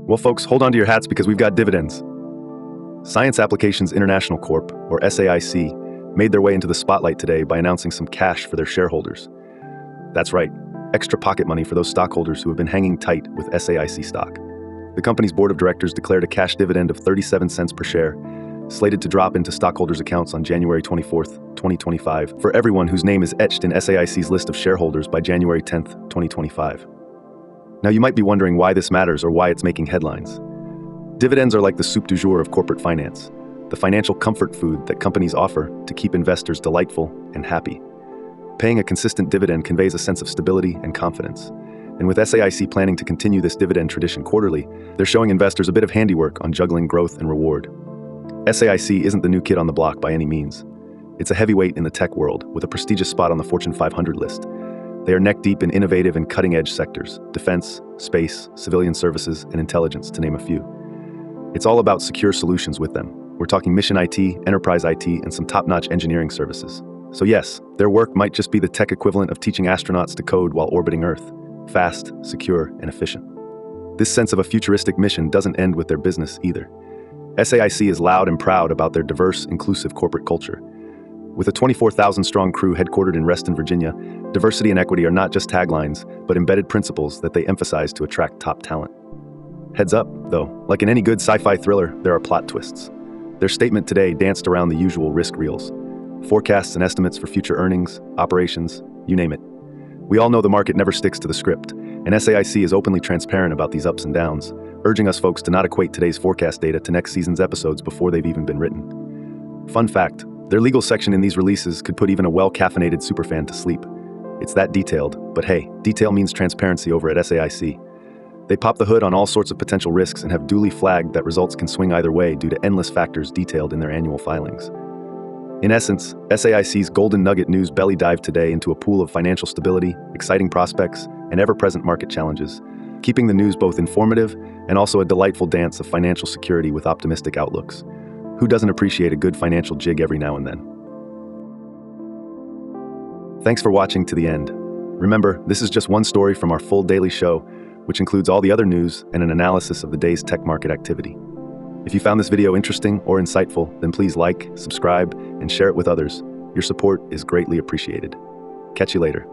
Well, folks, hold on to your hats because we've got dividends. Science Applications International Corp., or SAIC, made their way into the spotlight today by announcing some cash for their shareholders. That's right, extra pocket money for those stockholders who have been hanging tight with SAIC stock. The company's board of directors declared a cash dividend of 37 cents per share, slated to drop into stockholders' accounts on January 24th, 2025, for everyone whose name is etched in SAIC's list of shareholders by January 10th, 2025. Now, you might be wondering why this matters or why it's making headlines. Dividends are like the soup du jour of corporate finance, the financial comfort food that companies offer to keep investors delightful and happy. Paying a consistent dividend conveys a sense of stability and confidence. And with SAIC planning to continue this dividend tradition quarterly, they're showing investors a bit of handiwork on juggling growth and reward. SAIC isn't the new kid on the block by any means. It's a heavyweight in the tech world with a prestigious spot on the Fortune 500 list. They are neck deep in innovative and cutting-edge sectors: defense, space, civilian services, and intelligence, to name a few. It's all about secure solutions with them. We're talking mission IT, enterprise IT, and some top-notch engineering services. So yes, their work might just be the tech equivalent of teaching astronauts to code while orbiting Earth. Fast, secure, and efficient. This sense of a futuristic mission doesn't end with their business either. SAIC is loud and proud about their diverse, inclusive corporate culture. With a 24,000-strong crew headquartered in Reston, Virginia, diversity and equity are not just taglines, but embedded principles that they emphasize to attract top talent. Heads up, though, like in any good sci-fi thriller, there are plot twists. Their statement today danced around the usual risk reels. Forecasts and estimates for future earnings, operations, you name it. We all know the market never sticks to the script, and SAIC is openly transparent about these ups and downs, urging us folks to not equate today's forecast data to next season's episodes before they've even been written. Fun fact, their legal section in these releases could put even a well-caffeinated superfan to sleep. It's that detailed, but hey, detail means transparency over at SAIC. They pop the hood on all sorts of potential risks and have duly flagged that results can swing either way due to endless factors detailed in their annual filings. In essence, SAIC's Golden Nugget news belly dived today into a pool of financial stability, exciting prospects, and ever-present market challenges, keeping the news both informative and also a delightful dance of financial security with optimistic outlooks. Who doesn't appreciate a good financial jig every now and then? Thanks for watching to the end. Remember, this is just one story from our full daily show, which includes all the other news and an analysis of the day's tech market activity. If you found this video interesting or insightful, then please like, subscribe, and share it with others. Your support is greatly appreciated. Catch you later.